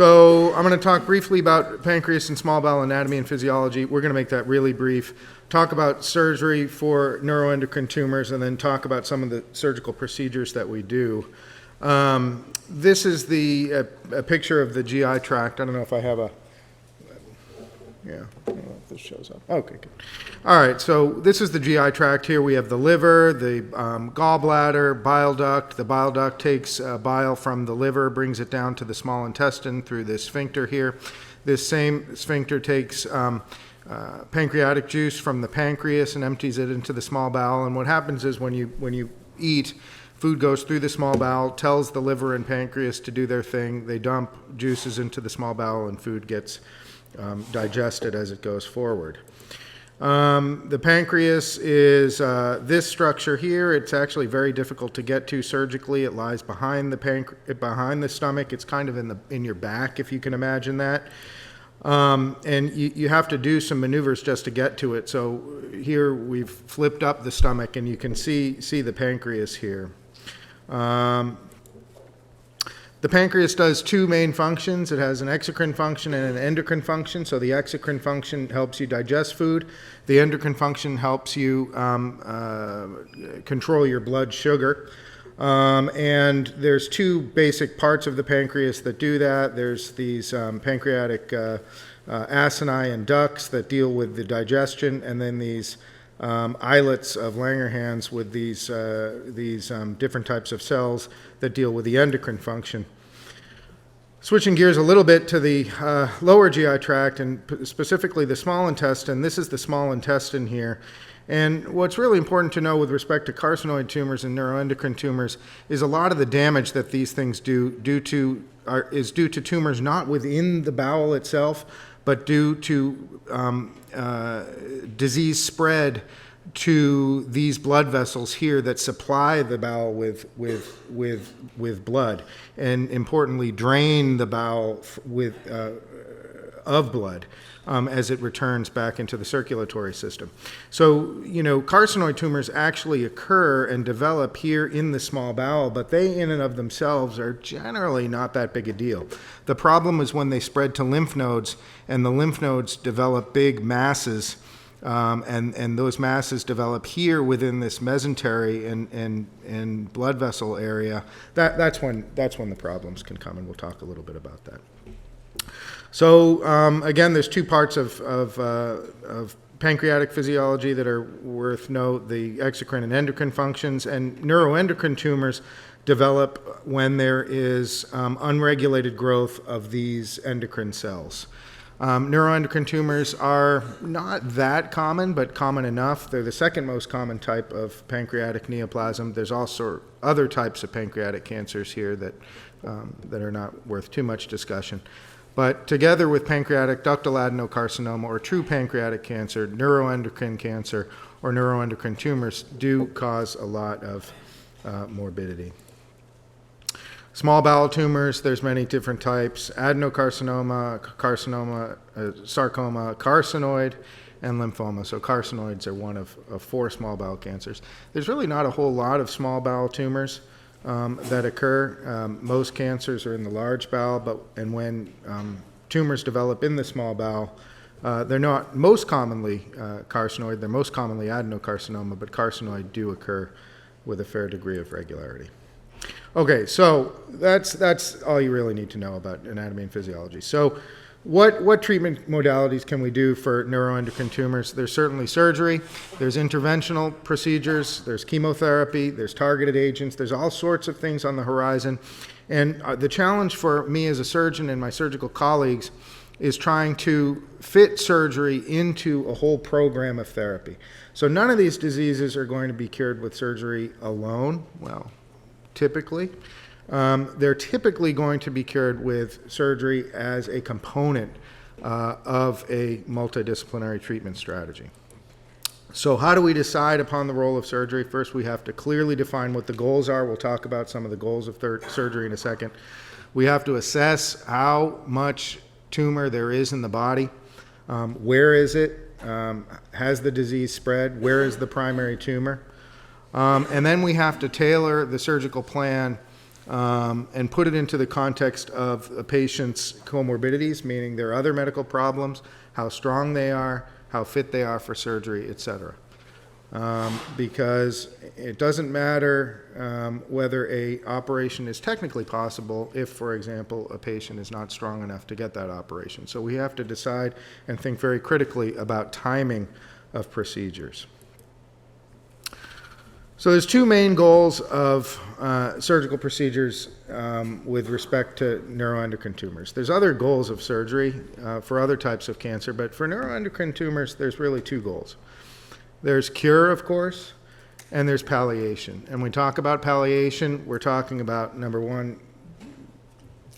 So I'm going to talk briefly about pancreas and small bowel anatomy and physiology. We're going to make that really brief. Talk about surgery for neuroendocrine tumors, and then talk about some of the surgical procedures that we do. This is a picture of the GI tract. I don't know if I have a... Yeah, I don't know if this shows up. Okay, good. All right, so this is the GI tract. Here we have the liver, the gallbladder, bile duct. The bile duct takes bile from the liver, brings it down to the small intestine through this sphincter here. This same sphincter takes pancreatic juice from the pancreas and empties it into the small bowel. And what happens is when you eat, food goes through the small bowel, tells the liver and pancreas to do their thing. They dump juices into the small bowel, and food gets digested as it goes forward. The pancreas is this structure here. It's actually very difficult to get to surgically. It lies behind the stomach. It's kind of in your back, if you can imagine that. And you have to do some maneuvers just to get to it. So here we've flipped up the stomach, and you can see the pancreas here. The pancreas does two main functions. It has an exocrine function and an endocrine function. So the exocrine function helps you digest food. The endocrine function helps you control your blood sugar. And there's two basic parts of the pancreas that do that. There's these pancreatic acini and ducts that deal with the digestion, and then these islets of Langerhans with these different types of cells that deal with the endocrine function. Switching gears a little bit to the lower GI tract, and specifically the small intestine. This is the small intestine here. And what's really important to know with respect to carcinoid tumors and neuroendocrine tumors is a lot of the damage that these things is due to tumors not within the bowel itself, but due to disease spread to these blood vessels here that supply the bowel with blood, and importantly drain the bowel of blood as it returns back into the circulatory system. So, carcinoid tumors actually occur and develop here in the small bowel, but they in and of themselves are generally not that big a deal. The problem is when they spread to lymph nodes, and the lymph nodes develop big masses, and those masses develop here within this mesentery and blood vessel area. That's when the problems can come, and we'll talk a little bit about that. So again, there's two parts of pancreatic physiology that are worth note: the exocrine and endocrine functions. And neuroendocrine tumors develop when there is unregulated growth of these endocrine cells. Neuroendocrine tumors are not that common, but common enough. They're the second most common type of pancreatic neoplasm. There's also other types of pancreatic cancers here that are not worth too much discussion. But together with pancreatic ductal adenocarcinoma or true pancreatic cancer, neuroendocrine cancer, or neuroendocrine tumors do cause a lot of morbidity. Small bowel tumors, there's many different types: adenocarcinoma, sarcoma, carcinoid, and lymphoma. So carcinoids are one of 4 small bowel cancers. There's really not a whole lot of small bowel tumors that occur. Most cancers are in the large bowel, and when tumors develop in the small bowel, they're not most commonly carcinoid. They're most commonly adenocarcinoma, but carcinoid do occur with a fair degree of regularity. Okay, so that's all you really need to know about anatomy and physiology. So what treatment modalities can we do for neuroendocrine tumors? There's certainly surgery, there's interventional procedures, there's chemotherapy, there's targeted agents, there's all sorts of things on the horizon. And the challenge for me as a surgeon and my surgical colleagues is trying to fit surgery into a whole program of therapy. So none of these diseases are going to be cured with surgery alone. Well, typically. They're typically going to be cured with surgery as a component of a multidisciplinary treatment strategy. So how do we decide upon the role of surgery? First, we have to clearly define what the goals are. We'll talk about some of the goals of surgery in a second. We have to assess how much tumor there is in the body. Where is it? Has the disease spread? Where is the primary tumor? And then we have to tailor the surgical plan and put it into the context of a patient's comorbidities, meaning their other medical problems, how strong they are, how fit they are for surgery, etc. Because it doesn't matter whether a operation is technically possible if, for example, a patient is not strong enough to get that operation. So we have to decide and think very critically about timing of procedures. So there's two main goals of surgical procedures with respect to neuroendocrine tumors. There's other goals of surgery for other types of cancer, but for neuroendocrine tumors, there's really two goals. There's cure, of course, and there's palliation. And when we talk about palliation, we're talking about, number one,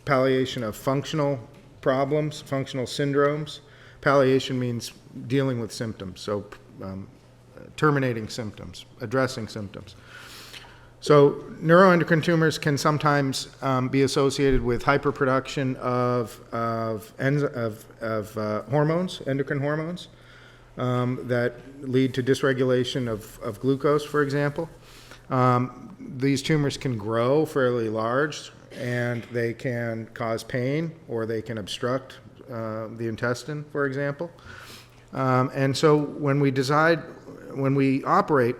palliation of functional problems, functional syndromes. Palliation means dealing with symptoms, so terminating symptoms, addressing symptoms. So neuroendocrine tumors can sometimes be associated with hyperproduction of hormones, endocrine hormones, that lead to dysregulation of glucose, for example. These tumors can grow fairly large, and they can cause pain, or they can obstruct the intestine, for example. And so when we operate,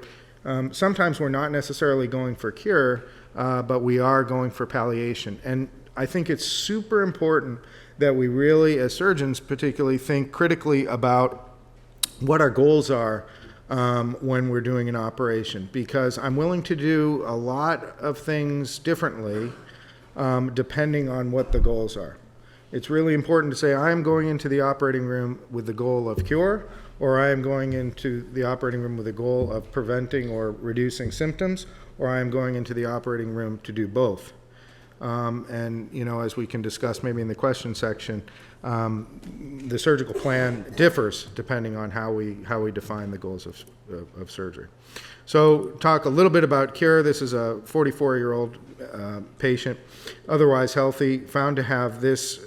sometimes we're not necessarily going for cure, but we are going for palliation. And I think it's super important that we really, as surgeons particularly, think critically about what our goals are when we're doing an operation, because I'm willing to do a lot of things differently depending on what the goals are. It's really important to say, I'm going into the operating room with the goal of cure, or I am going into the operating room with the goal of preventing or reducing symptoms, or I am going into the operating room to do both. And, you know, as we can discuss maybe in the question section, the surgical plan differs depending on how we define the goals of surgery. So talk a little bit about cure. This is a 44-year-old patient, otherwise healthy, found to have this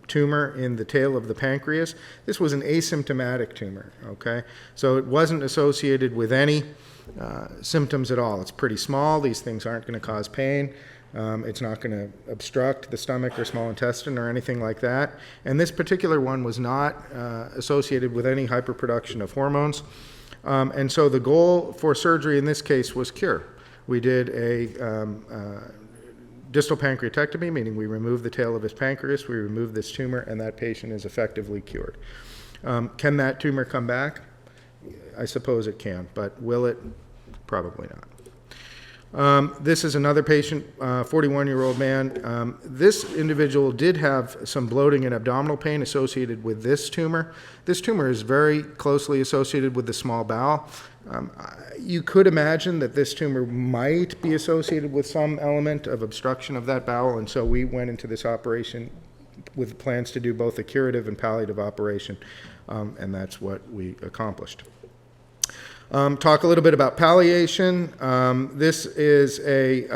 tumor in the tail of the pancreas. This was an asymptomatic tumor, okay? So it wasn't associated with any symptoms at all. It's pretty small. These things aren't going to cause pain. It's not going to obstruct the stomach or small intestine or anything like that. And this particular one was not associated with any hyperproduction of hormones. And so the goal for surgery in this case was cure. We did a distal pancreatectomy, meaning we removed the tail of his pancreas, we removed this tumor, and that patient is effectively cured. Can that tumor come back? I suppose it can, but will it? Probably not. This is another patient, 41-year-old man. This individual did have some bloating and abdominal pain associated with this tumor. This tumor is very closely associated with the small bowel. You could imagine that this tumor might be associated with some element of obstruction of that bowel, and so we went into this operation with plans to do both a curative and palliative operation, and that's what we accomplished. Talk a little bit about palliation. This is a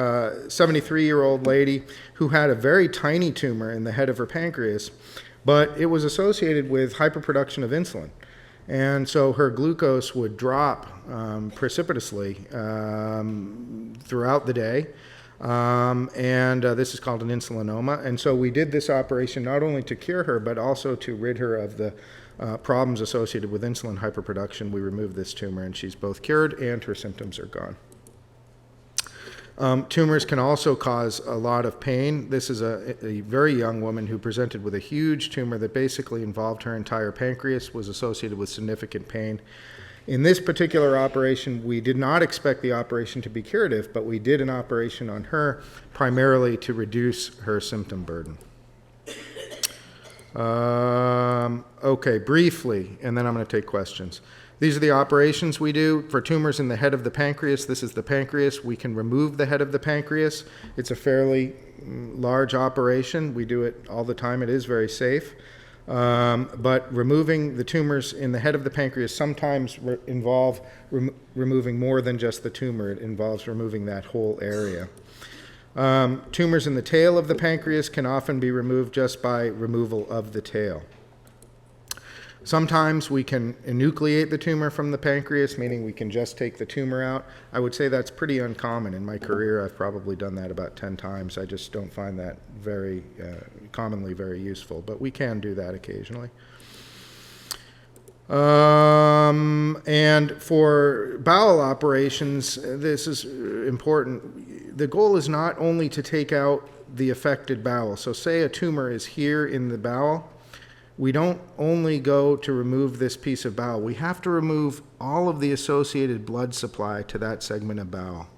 73-year-old lady who had a very tiny tumor in the head of her pancreas, but it was associated with hyperproduction of insulin. And so her glucose would drop precipitously throughout the day. This is called an insulinoma. And so we did this operation not only to cure her, but also to rid her of the problems associated with insulin hyperproduction. We removed this tumor, and she's both cured and her symptoms are gone. Tumors can also cause a lot of pain. This is a very young woman who presented with a huge tumor that basically involved her entire pancreas, was associated with significant pain. In this particular operation, we did not expect the operation to be curative, but we did an operation on her primarily to reduce her symptom burden. Okay, briefly, and then I'm going to take questions. These are the operations we do. For tumors in the head of the pancreas, this is the pancreas. We can remove the head of the pancreas. It's a fairly large operation. We do it all the time. It is very safe. But removing the tumors in the head of the pancreas sometimes involve removing more than just the tumor. It involves removing that whole area. Tumors in the tail of the pancreas can often be removed just by removal of the tail. Sometimes we can enucleate the tumor from the pancreas, meaning we can just take the tumor out. I would say that's pretty uncommon. In my career, I've probably done that about 10 times. I just don't find that very commonly very useful, but we can do that occasionally. And for bowel operations, this is important. The goal is not only to take out the affected bowel. So say a tumor is here in the bowel. We don't only go to remove this piece of bowel. We have to remove all of the associated blood supply to that segment of bowel.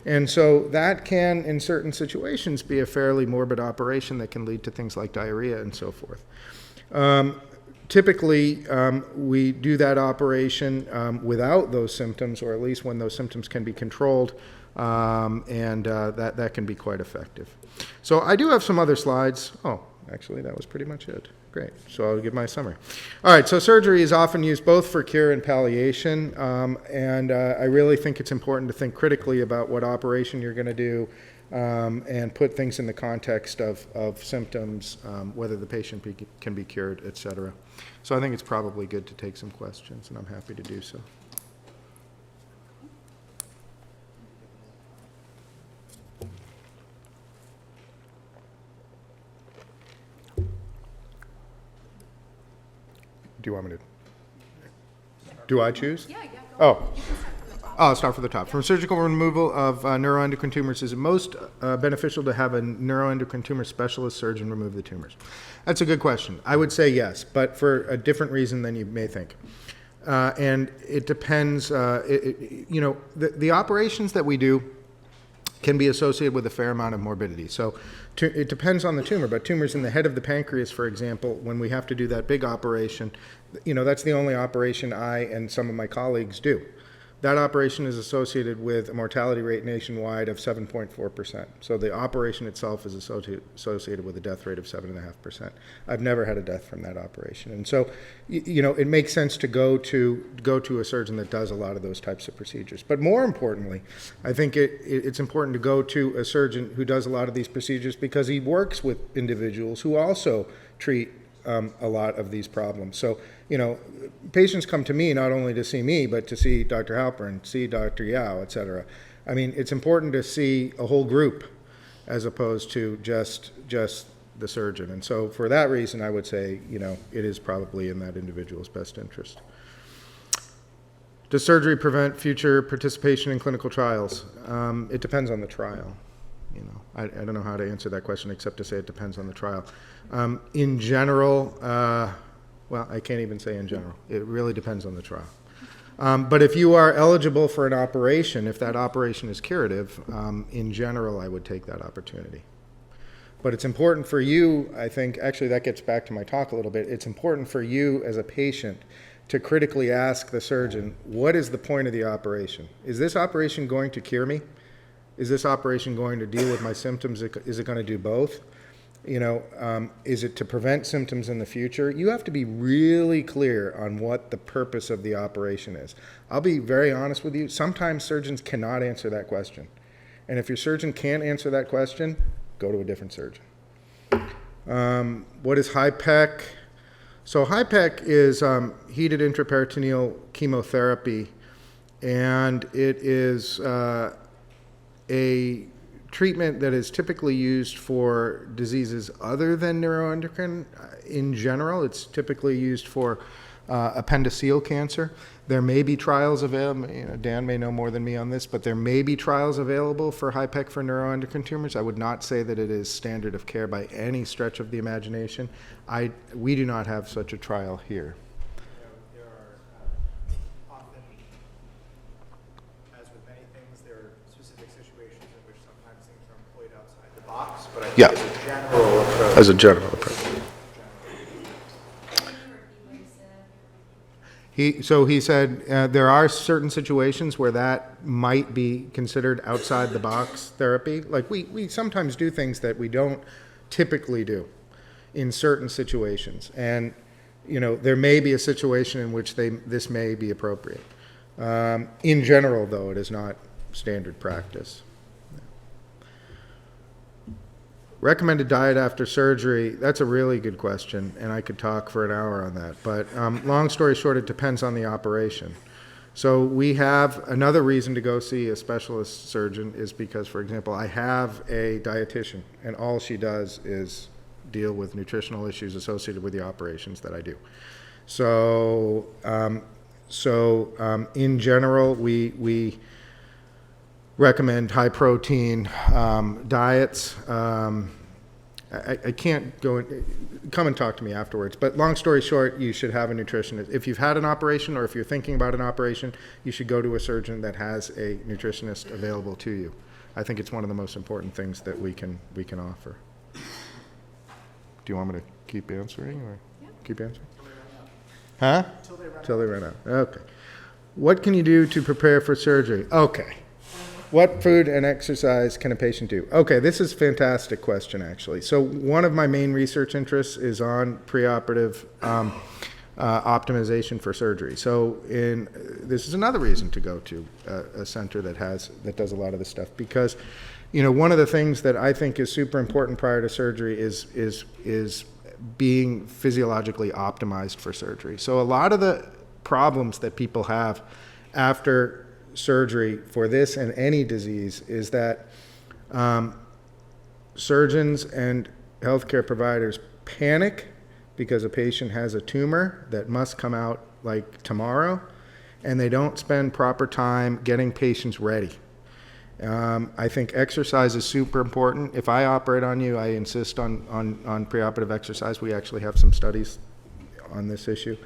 And so that can, in certain situations, be a fairly morbid operation that can lead to things like diarrhea and so forth. Typically, we do that operation without those symptoms, or at least when those symptoms can be controlled, and that can be quite effective. So I do have some other slides. Oh, actually, that was pretty much it. Great. So I'll give my summary. All right. So surgery is often used both for cure and palliation, and I really think it's important to think critically about what operation you're going to do, and put things in the context of symptoms, whether the patient can be cured, et cetera. So I think it's probably good to take some questions, and I'm happy to do so. Do you want me to? Do I choose? Yeah, go Oh. You can start from the top. I'll start from the top. From surgical removal of neuroendocrine tumors, is it most beneficial to have a neuroendocrine tumor specialist surgeon remove the tumors? That's a good question. I would say yes, but for a different reason than you may think. And it depends, the operations that we do can be associated with a fair amount of morbidity. So it depends on the tumor, but tumors in the head of the pancreas, for example, when we have to do that big operation, that's the only operation I and some of my colleagues do. That operation is associated with a mortality rate nationwide of 7.4%. So the operation itself is associated with a death rate of 7.5%. I've never had a death from that operation. And so, it makes sense to go to a surgeon that does a lot of those types of procedures. But more importantly, I think it's important to go to a surgeon who does a lot of these procedures because he works with individuals who also treat a lot of these problems. So, patients come to me not only to see me, but to see Dr. Halpern, see Dr. Yao, et cetera. I mean, it's important to see a whole group as opposed to just the surgeon. And so for that reason, I would say, it is probably in that individual's best interest. Does surgery prevent future participation in clinical trials? It depends on the trial. I don't know how to answer that question except to say it depends on the trial. In general, well, I can't even say in general. It really depends on the trial. But if you are eligible for an operation, if that operation is curative, in general, I would take that opportunity. But it's important for you, I think, actually that gets back to my talk a little bit, it's important for you as a patient to critically ask the surgeon, what is the point of the operation? Is this operation going to cure me? Is this operation going to deal with my symptoms? Is it going to do both? Is it to prevent symptoms in the future? You have to be really clear on what the purpose of the operation is. I'll be very honest with you. Sometimes surgeons cannot answer that question. And if your surgeon can't answer that question, go to a different surgeon. What is HIPEC? So HIPEC is heated intraperitoneal chemotherapy, and it is a treatment that is typically used for diseases other than neuroendocrine. In general, it's typically used for appendiceal cancer. There may be trials available, Dan may know more than me on this, but there may be trials available for HIPEC for neuroendocrine tumors. I would not say that it is standard of care by any stretch of the imagination. We do not have such a trial here. There are often, as with many things, there are specific situations in which sometimes things are employed outside the box, but I think as a general approach. As a general approach. He said there are certain situations where that might be considered outside the box therapy. Like we sometimes do things that we don't typically do in certain situations. And, there may be a situation in which this may be appropriate. In general, though, it is not standard practice. Recommended diet after surgery, that's a really good question, and I could talk for an hour on that. But long story short, it depends on the operation. So we have another reason to go see a specialist surgeon is because, for example, I have a dietitian, and all she does is deal with nutritional issues associated with the operations that I do. So, in general, we recommend high protein diets. I can't go in, come and talk to me afterwards, but long story short, you should have a nutritionist. If you've had an operation or if you're thinking about an operation, you should go to a surgeon that has a nutritionist available to you. I think it's one of the most important things that we can offer. Do you want me to keep answering or keep answering? Huh? Till they run out. Okay. What can you do to prepare for surgery? Okay. What food and exercise can a patient do? Okay, this is a fantastic question, actually. So one of my main research interests is on preoperative optimization for surgery. So this is another reason to go to a center that does a lot of this stuff, because one of the things that I think is super important prior to surgery is being physiologically optimized for surgery. So a lot of the problems that people have after surgery for this and any disease is that surgeons and healthcare providers panic because a patient has a tumor that must come out like tomorrow, and they don't spend proper time getting patients ready. I think exercise is super important. If I operate on you, I insist on preoperative exercise. We actually have some studies on this issue.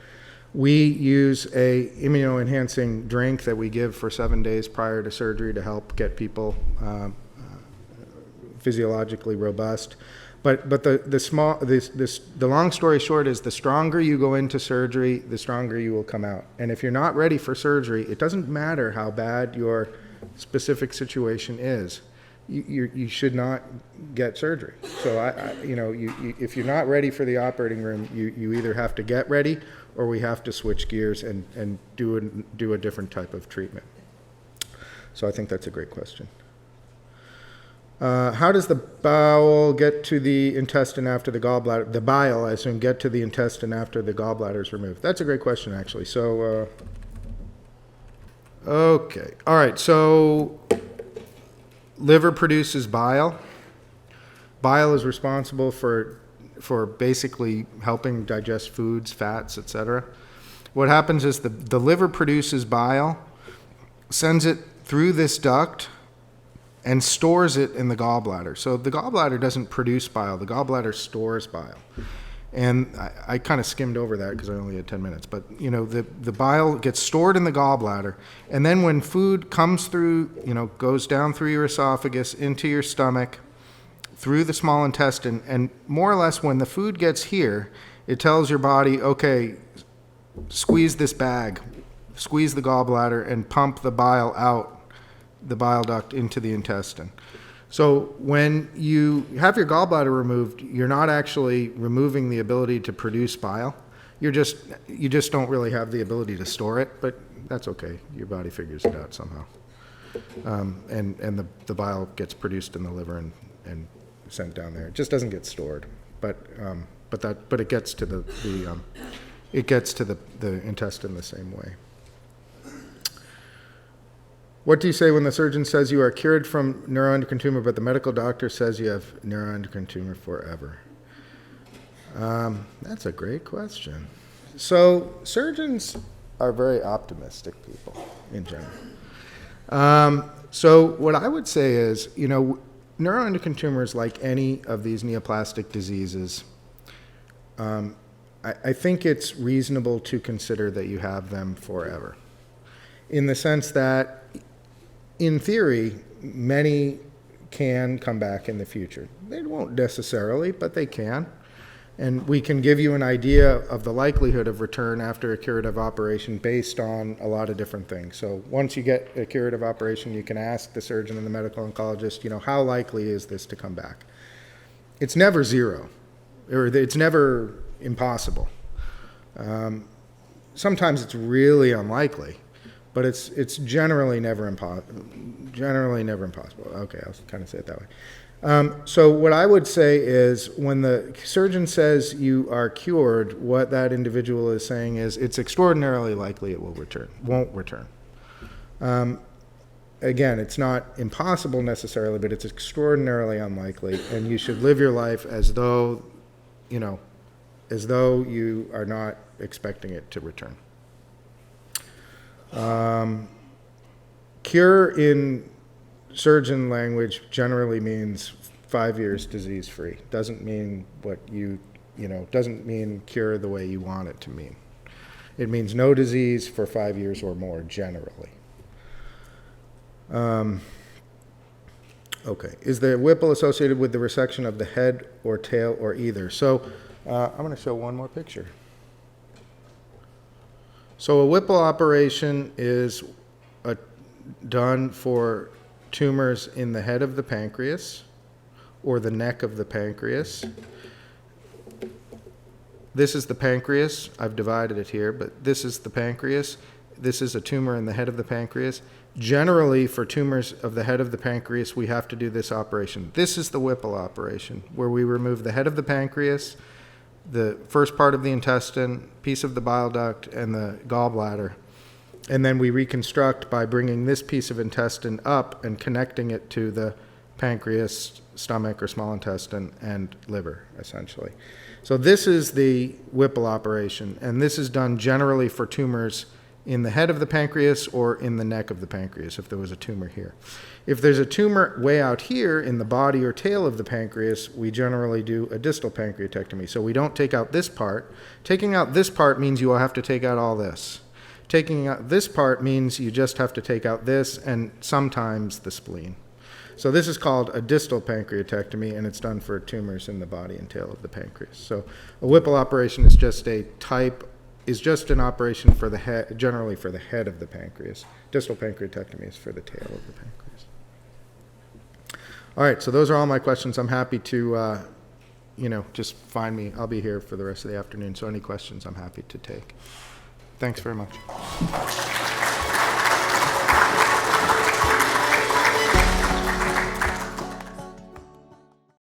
We use a immunoenhancing drink that we give for 7 days prior to surgery to help get people physiologically robust. But the long story short is the stronger you go into surgery, the stronger you will come out. And if you're not ready for surgery, it doesn't matter how bad your specific situation is. You should not get surgery. So if you're not ready for the operating room, you either have to get ready or we have to switch gears and do a different type of treatment. So I think that's a great question. How does the bowel get to the intestine after the gallbladder? The bile, I assume, get to the intestine after the gallbladder is removed. That's a great question, actually. So, okay. All right. So, liver produces bile. Bile is responsible for basically helping digest foods, fats, etc. What happens is the liver produces bile, sends it through this duct, and stores it in the gallbladder. So the gallbladder doesn't produce bile, the gallbladder stores bile. And I kind of skimmed over that because I only had 10 minutes. But, the bile gets stored in the gallbladder. And then when food comes through, goes down through your esophagus, into your stomach, through the small intestine, and more or less when the food gets here, it tells your body, okay, squeeze this bag, squeeze the gallbladder, and pump the bile out the bile duct into the intestine. So when you have your gallbladder removed, you're not actually removing the ability to produce bile. You just don't really have the ability to store it, but that's okay. Your body figures it out somehow. And the bile gets produced in the liver and sent down there. It just doesn't get stored, but it gets to the intestine the same way. What do you say when the surgeon says you are cured from neuroendocrine tumor, but the medical doctor says you have neuroendocrine tumor forever? That's a great question. So surgeons are very optimistic people in general. So what I would say is, neuroendocrine tumors, like any of these neoplastic diseases, I think it's reasonable to consider that you have them forever, in the sense that, in theory, many can come back in the future. They won't necessarily, but they can. And we can give you an idea of the likelihood of return after a curative operation based on a lot of different things. So once you get a curative operation, you can ask the surgeon and the medical oncologist, how likely is this to come back? It's never zero, or it's never impossible. Sometimes it's really unlikely. but it's generally never impossible. Generally never impossible. Okay, I'll kind of say it that way. So what I would say is when the surgeon says you are cured, what that individual is saying is it's extraordinarily likely it won't return. Again, it's not impossible necessarily, but it's extraordinarily unlikely, and you should live your life as though, as though you are not expecting it to return. Cure in surgeon language generally means 5 years disease-free. Doesn't mean doesn't mean cure the way you want it to mean. It means no disease for 5 years or more, generally. Okay. Is the Whipple associated with the resection of the head or tail or either? So I'm going to show one more picture. So a Whipple operation is done for tumors in the head of the pancreas or the neck of the pancreas. This is the pancreas. I've divided it here, but this is the pancreas. This is a tumor in the head of the pancreas. Generally, for tumors of the head of the pancreas, we have to do this operation. This is the Whipple operation, where we remove the head of the pancreas, the first part of the intestine, piece of the bile duct, and the gallbladder. And then we reconstruct by bringing this piece of intestine up and connecting it to the pancreas, stomach, or small intestine, and liver, essentially. So this is the Whipple operation, and this is done generally for tumors in the head of the pancreas or in the neck of the pancreas, if there was a tumor here. If there's a tumor way out here in the body or tail of the pancreas, we generally do a distal pancreatectomy. So we don't take out this part. Taking out this part means you will have to take out all this. Taking out this part means you just have to take out this and sometimes the spleen. So this is called a distal pancreatectomy, and it's done for tumors in the body and tail of the pancreas. So a Whipple operation is just an operation for the head, generally for the head of the pancreas. Distal pancreatectomy is for the tail of the pancreas. All right, so those are all my questions. I'm happy to, just find me. I'll be here for the rest of the afternoon, so any questions I'm happy to take. Thanks very much.